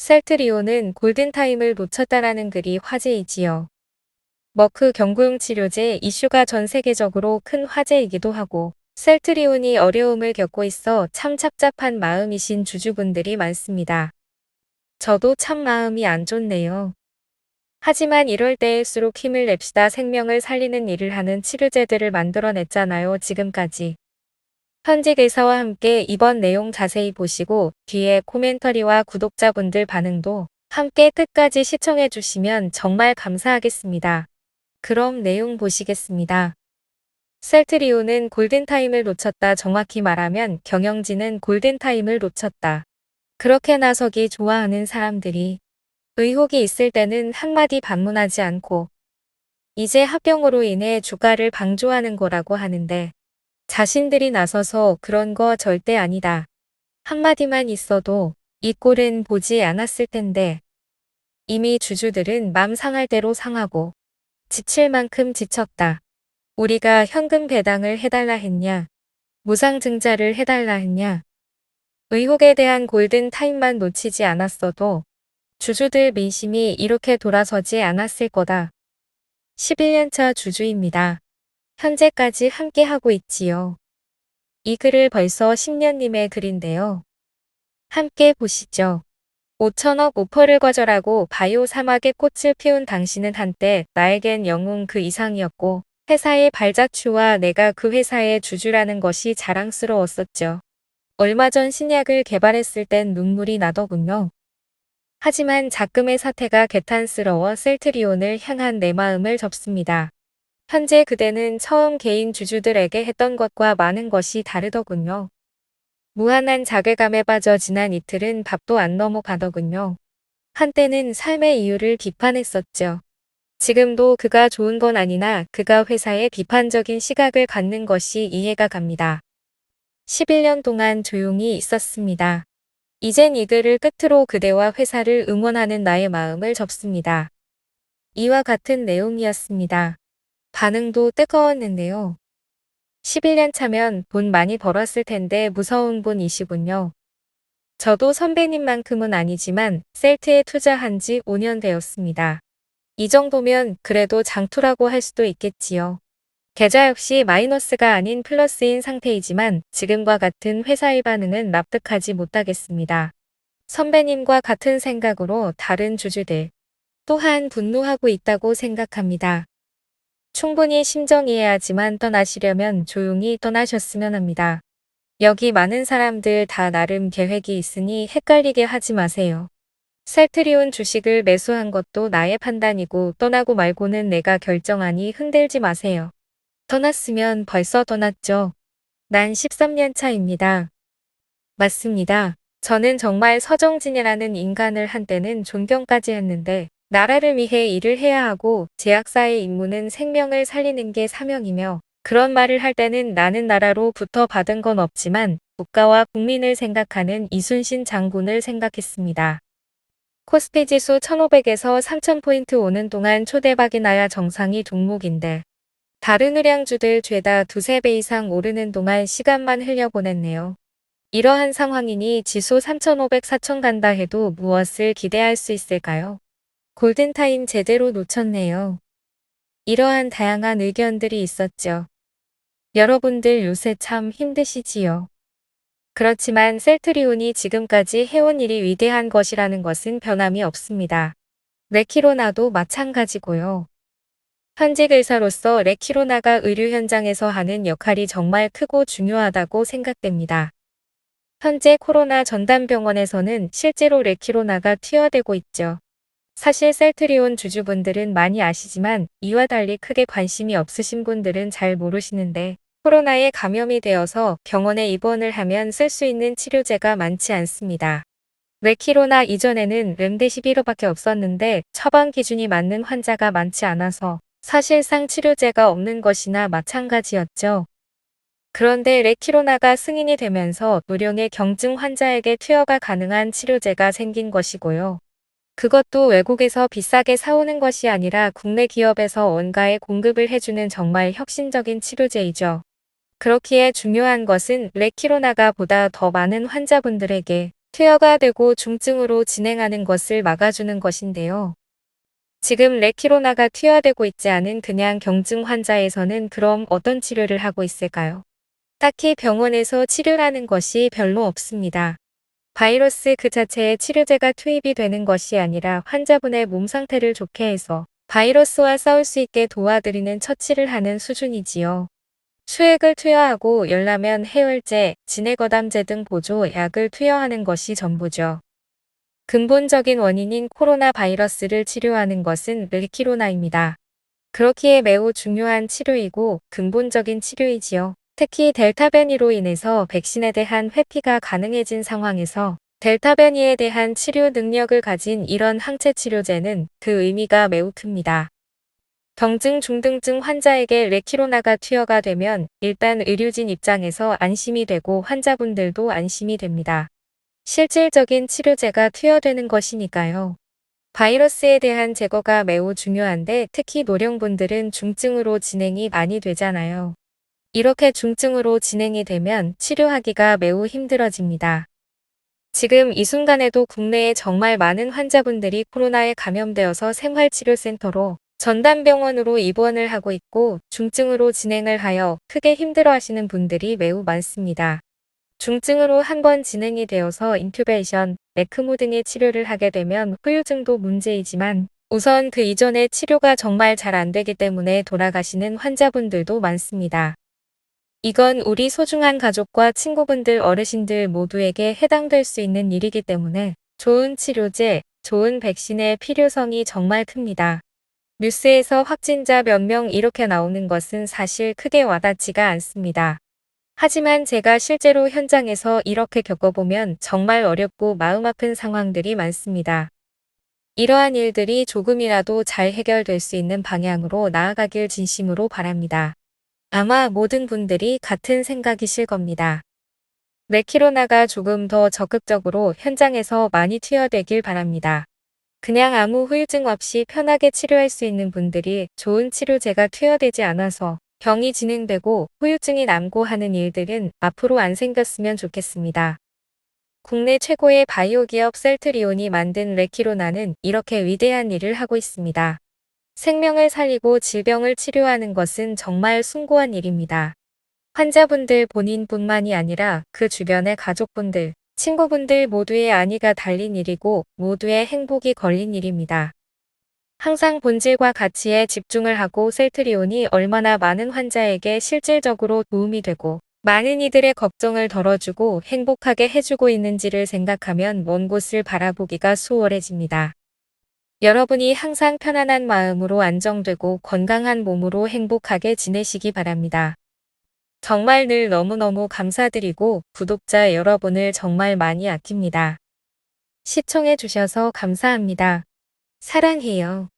셀트리온은 골든타임을 놓쳤다라는 글이 화제이지요. 머크 경구용 치료제 이슈가 전 세계적으로 큰 화제이기도 하고 셀트리온이 어려움을 겪고 있어 참 착잡한 마음이신 주주분들이 많습니다. 저도 참 마음이 안 좋네요. 하지만 이럴 때일수록 힘을 냅시다. 생명을 살리는 일을 하는 치료제들을 만들어냈잖아요, 지금까지. 현직 의사와 함께 이번 내용 자세히 보시고 뒤에 코멘터리와 구독자분들 반응도 함께 끝까지 시청해 주시면 정말 감사하겠습니다. 그럼 내용 보시겠습니다. 셀트리온은 골든타임을 놓쳤다. 정확히 말하면 경영진은 골든타임을 놓쳤다. 그렇게 나서기 좋아하는 사람들이 의혹이 있을 때는 한마디 반문하지 않고 이제 합병으로 인해 주가를 방조하는 거라고 하는데 자신들이 나서서 그런 거 절대 아니다. 한마디만 있어도 이 꼴은 보지 않았을 텐데 이미 주주들은 맘 상할 대로 상하고 지칠 만큼 지쳤다. 우리가 현금 배당을 해달라 했냐? 무상증자를 해달라 했냐? 의혹에 대한 골든타임만 놓치지 않았어도 주주들 민심이 이렇게 돌아서지 않았을 거다. 11년차 주주입니다. 현재까지 함께하고 있지요. 이 글을 벌써 10년님의 글인데요. 함께 보시죠. 5천억 오퍼를 거절하고 바이오 사막의 꽃을 피운 당신은 한때 나에겐 영웅 그 이상이었고 회사의 발자취와 내가 그 회사의 주주라는 것이 자랑스러웠었죠. 얼마 전 신약을 개발했을 땐 눈물이 나더군요. 하지만 작금의 사태가 개탄스러워 셀트리온을 향한 내 마음을 접습니다. 현재 그대는 처음 개인 주주들에게 했던 것과 많은 것이 다르더군요. 무한한 자괴감에 빠져 지난 이틀은 밥도 안 넘어가더군요. 한때는 삶의 이유를 비판했었죠. 지금도 그가 좋은 건 아니나 그가 회사에 비판적인 시각을 갖는 것이 이해가 갑니다. 11년 동안 조용히 있었습니다. 이젠 이 글을 끝으로 그대와 회사를 응원하는 나의 마음을 접습니다. 이와 같은 내용이었습니다. 반응도 뜨거웠는데요. 11년 차면 돈 많이 벌었을 텐데 무서운 분이시군요. 저도 선배님만큼은 아니지만 셀트에 투자한 지 5년 되었습니다. 이 정도면 그래도 장투라고 할 수도 있겠지요. 계좌 역시 마이너스가 아닌 플러스인 상태이지만 지금과 같은 회사의 반응은 납득하지 못하겠습니다. 선배님과 같은 생각으로 다른 주주들 또한 분노하고 있다고 생각합니다. 충분히 심정 이해하지만 떠나시려면 조용히 떠나셨으면 합니다. 여기 많은 사람들 다 나름 계획이 있으니 헷갈리게 하지 마세요. 셀트리온 주식을 매수한 것도 나의 판단이고 떠나고 말고는 내가 결정하니 흔들지 마세요. 떠났으면 벌써 떠났죠. 난 13년 차입니다. 맞습니다. 저는 정말 서정진이라는 인간을 한때는 존경까지 했는데 나라를 위해 일을 해야 하고 제약사의 임무는 생명을 살리는 게 사명이며 그런 말을 할 때는 나는 나라로부터 받은 건 없지만 국가와 국민을 생각하는 이순신 장군을 생각했습니다. 코스피 지수 1500에서 3000포인트 오는 동안 초대박이 나야 정상이 종목인데 다른 의량주들 죄다 두세 배 이상 오르는 동안 시간만 흘려보냈네요. 이러한 상황이니 지수 3500, 4000 간다 해도 무엇을 기대할 수 있을까요? 골든타임 제대로 놓쳤네요. 이러한 다양한 의견들이 있었죠. 여러분들 요새 참 힘드시지요. 그렇지만 셀트리온이 지금까지 해온 일이 위대한 것이라는 것은 변함이 없습니다. 레키로나도 마찬가지고요. 현직 의사로서 레키로나가 의료 현장에서 하는 역할이 정말 크고 중요하다고 생각됩니다. 현재 코로나 전담병원에서는 실제로 레키로나가 투여되고 있죠. 사실 셀트리온 주주분들은 많이 아시지만 이와 달리 크게 관심이 없으신 분들은 잘 모르시는데 코로나에 감염이 되어서 병원에 입원을 하면 쓸 수 있는 치료제가 많지 않습니다. 레키로나 이전에는 렘데시비르밖에 없었는데 처방 기준이 맞는 환자가 많지 않아서 사실상 치료제가 없는 것이나 마찬가지였죠. 그런데 레키로나가 승인이 되면서 노령의 경증 환자에게 투여가 가능한 치료제가 생긴 것이고요. 그것도 외국에서 비싸게 사오는 것이 아니라 국내 기업에서 원가에 공급을 해주는 정말 혁신적인 치료제이죠. 그렇기에 중요한 것은 레키로나가 보다 더 많은 환자분들에게 투여가 되고 중증으로 진행하는 것을 막아주는 것인데요. 지금 레키로나가 투여되고 있지 않은 그냥 경증 환자에서는 그럼 어떤 치료를 하고 있을까요? 딱히 병원에서 치료하는 것이 별로 없습니다. 바이러스 그 자체에 치료제가 투입이 되는 것이 아니라 환자분의 몸 상태를 좋게 해서 바이러스와 싸울 수 있게 도와드리는 처치를 하는 수준이지요. 수액을 투여하고 열나면 해열제, 진해거담제 등 보조 약을 투여하는 것이 전부죠. 근본적인 원인인 코로나 바이러스를 치료하는 것은 레키로나입니다. 그렇기에 매우 중요한 치료이고 근본적인 치료이지요. 특히 델타 변이로 인해서 백신에 대한 회피가 가능해진 상황에서 델타 변이에 대한 치료 능력을 가진 이런 항체 치료제는 그 의미가 매우 큽니다. 경증 중등증 환자에게 레키로나가 투여가 되면 일단 의료진 입장에서 안심이 되고 환자분들도 안심이 됩니다. 실질적인 치료제가 투여되는 것이니까요. 바이러스에 대한 제거가 매우 중요한데 특히 노령분들은 중증으로 진행이 많이 되잖아요. 이렇게 중증으로 진행이 되면 치료하기가 매우 힘들어집니다. 지금 이 순간에도 국내에 정말 많은 환자분들이 코로나에 감염되어서 생활치료센터로 전담병원으로 입원을 하고 있고 중증으로 진행을 하여 크게 힘들어하시는 분들이 매우 많습니다. 중증으로 한번 진행이 되어서 인큐베이션, 에크모 등의 치료를 하게 되면 후유증도 문제이지만 우선 그 이전에 치료가 정말 잘 안 되기 때문에 돌아가시는 환자분들도 많습니다. 이건 우리 소중한 가족과 친구분들, 어르신들 모두에게 해당될 수 있는 일이기 때문에 좋은 치료제, 좋은 백신의 필요성이 정말 큽니다. 뉴스에서 확진자 몇 명 이렇게 나오는 것은 사실 크게 와닿지가 않습니다. 하지만 제가 실제로 현장에서 이렇게 겪어보면 정말 어렵고 마음 아픈 상황들이 많습니다. 이러한 일들이 조금이라도 잘 해결될 수 있는 방향으로 나아가길 진심으로 바랍니다. 아마 모든 분들이 같은 생각이실 겁니다. 레키로나가 조금 더 적극적으로 현장에서 많이 투여되길 바랍니다. 그냥 아무 후유증 없이 편하게 치료할 수 있는 분들이 좋은 치료제가 투여되지 않아서 병이 진행되고 후유증이 남고 하는 일들은 앞으로 안 생겼으면 좋겠습니다. 국내 최고의 바이오 기업 셀트리온이 만든 레키로나는 이렇게 위대한 일을 하고 있습니다. 생명을 살리고 질병을 치료하는 것은 정말 숭고한 일입니다. 환자분들 본인뿐만이 아니라 그 주변의 가족분들, 친구분들 모두의 안위가 달린 일이고 모두의 행복이 걸린 일입니다. 항상 본질과 가치에 집중을 하고 셀트리온이 얼마나 많은 환자에게 실질적으로 도움이 되고 많은 이들의 걱정을 덜어주고 행복하게 해주고 있는지를 생각하면 먼 곳을 바라보기가 수월해집니다. 여러분이 항상 편안한 마음으로 안정되고 건강한 몸으로 행복하게 지내시기 바랍니다. 정말 늘 너무너무 감사드리고 구독자 여러분을 정말 많이 아낍니다. 시청해 주셔서 감사합니다. 사랑해요.